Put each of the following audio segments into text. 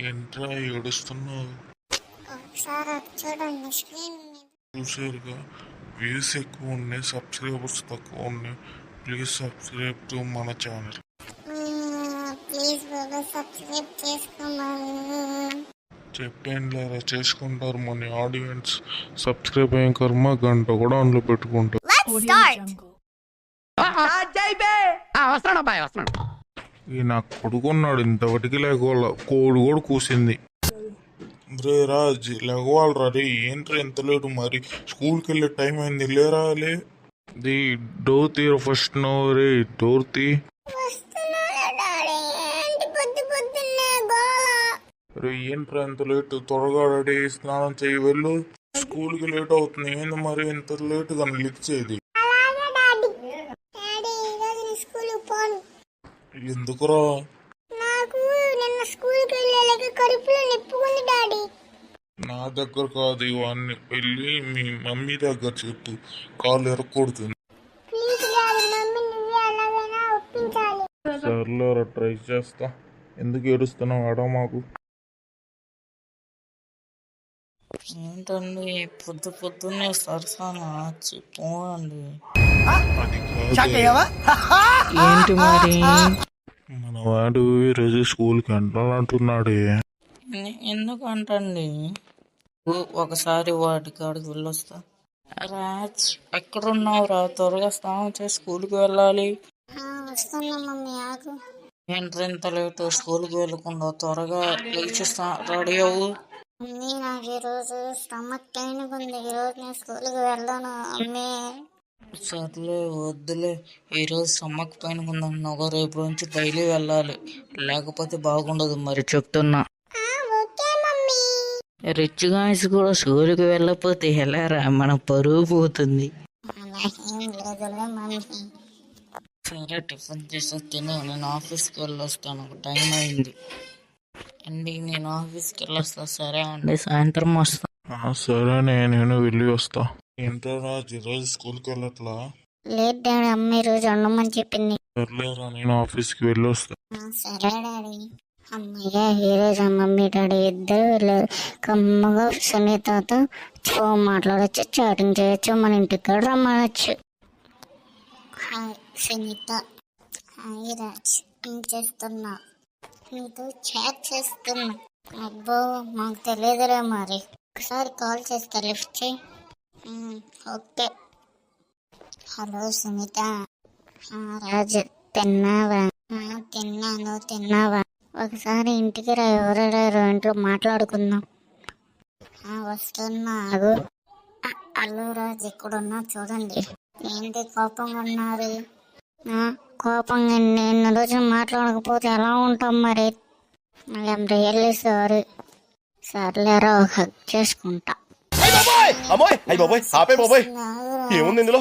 ఏంట్రా ఏడుస్తున్నావు? చూసారుగా, వ్యూస్ ఎక్కువ ఉన్నాయి, సబ్స్క్రైబర్స్ తక్కువ ఉన్నాయి. ప్లీజ్ సబ్స్క్రైబ్ టు మన ఛానల్. చెప్పాను లేరా, చేసుకుంటారు మన ఆడియన్స్. సబ్స్క్రైబ్ అయ్యే కర్మ గంట కూడా అందులో పెట్టుకుంటారు. ఈ నాకు పడుకున్నాడు, ఇంతవటికి లేకపోవాల, కోడి కూడా కూసింది. రే రాజ్, లేకపోవాలరా రే. ఏంట్రా ఎంత లేటు? మరి స్కూల్కి వెళ్ళే టైం అయింది, లేరా? ది డోర్ తీర ఫస్ట్. నో రే, డోర్ తీ. రే ఏంట్రా ఎంత లేటు? త్వరగా రెడీ, స్నానం చేయి, వెళ్ళు. స్కూల్కి లేట్ అవుతుంది. ఏంది మరి ఇంత లేటుగా లిచ్చేది? ఎందుకురా? నా దగ్గర కాదు ఇవన్నీ, వెళ్ళి మీ మమ్మీ దగ్గర చెప్పు, కాళ్ళు ఎరగకూడుతుంది. సర్లేరా, ట్రై చేస్తా. ఎందుకు ఏడుస్తున్నావు? అడా మాకు ఏంటండి పొద్దున్నే సరసానా పోండి. ఏంటి మరి? మన వాడు ఈరోజు స్కూల్కి అంటున్నాడే. ఎందుకంటండి? ఒకసారి వాటి కాడికి వెళ్ళొస్తా. రాజ్, ఎక్కడున్నావురా? త్వరగా స్నానం చేసి స్కూల్కి వెళ్ళాలి. ఏంటి ఇంత లేటు? స్కూల్కి వెళ్ళకుండా త్వరగా లేచి రెడీ అవ్వు. నాకు ఈరోజు స్టమక్ పెయిన్ ఉంది, ఈరోజు నేను స్కూల్కి వెళ్ళాను అమ్మే. సర్లే వద్దులే, ఈరోజు స్టమక్ పెయిన్ ఉందన్నావు, రేపు నుంచి డైలీ వెళ్ళాలి, లేకపోతే బాగుండదు. మరి చెప్తున్నా, రిచ్ గాయస్ కూడా స్కూల్కి వెళ్ళకపోతే ఎలారా? మన పరువు పోతుంది. సరే, టిఫిన్ చేసి తిని నేను ఆఫీస్కి వెళ్ళొస్తాను, టైం అయింది అండి. నేను ఆఫీస్కి వెళ్ళొస్తా. సరే అండి, సాయంత్రం వస్తా. సరే, నేను వెళ్ళి వస్తా. ఏంటో రాజు ఈరోజు స్కూల్కి వెళ్ళట్లా? లేదు డాడీ, అమ్మ ఈరోజు ఉండమని చెప్పింది. సర్లేరా, నేను ఆఫీస్కి వెళ్ళి వస్తా. సరే డాడీ. అమ్మయ్య, ఈరోజు మమ్మీ డాడీ ఇద్దరు వెళ్ళారు. కమ్మగా సునీతతో ఫోన్ మాట్లాడచ్చు, చాటింగ్ చేయొచ్చు, మన ఇంటికి కూడా రమ్మనొచ్చు. హాయ్ సునీత. హాయ్ రాజ్, ఏం చేస్తున్నా? నీతో చాట్ చేస్తున్నా. అబ్బో, మాకు తెలియదురా. మరి ఒకసారి కాల్ చేస్తా, లిఫ్ట్ చేయి. ఓకే. హలో సునీత. రాజు, తిన్నావా? తిన్నావా? ఒకసారి ఇంటికి రా, ఎవరెవరు ఇంట్లో మాట్లాడుకుందాం. వస్తున్నా, ఆగు. హలో రాజు, ఎక్కడున్నా చూడండి. ఏంటి కోపంగా ఉన్నారు? కోపంగా ఎన్ని రోజులు మాట్లాడకపోతే ఎలా ఉంటాం మరి? I'm really sorry. సర్లేరా, హక్ చేసుకుంటా. ఏముంది ఇందులో?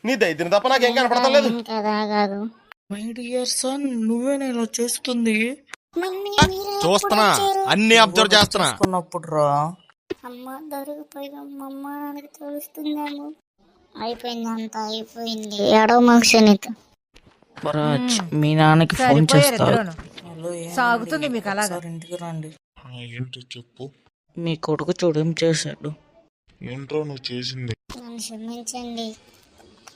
నీ దైద్యం తప్ప నాకేం కనపడతలేదు కదా. కాదు మై డియర్ సన్, నువ్వేనా ఇలా చేస్తుంది? చూస్తున్నా, అన్ని అబ్జర్వ్ చేస్తున్నా. రా అమ్మ దొరికిపోయామమ్మ, నాకు తెలుస్తుందేమో. అయిపోయింది, అంతా అయిపోయింది. ఏడవ మాకు సునీత. రాజ్, మీ నాన్నకి ఫోన్ చేస్తారు. సాగుతుంది మీకు అలాగా. ఇంటికి రండి. ఏంటి చెప్పు. మీ కొడుకు చూడేం చేశాడు? ఏంట్రా నువ్వు చేసింది? నన్ను క్షమించండి,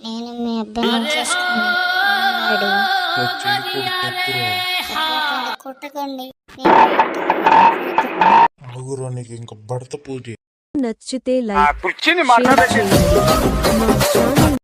నేను మీ అబ్బాయిని కొట్టకండి. ఆగురా, నీకు ఇంకా భర్త పూజ. నచ్చితే లైక్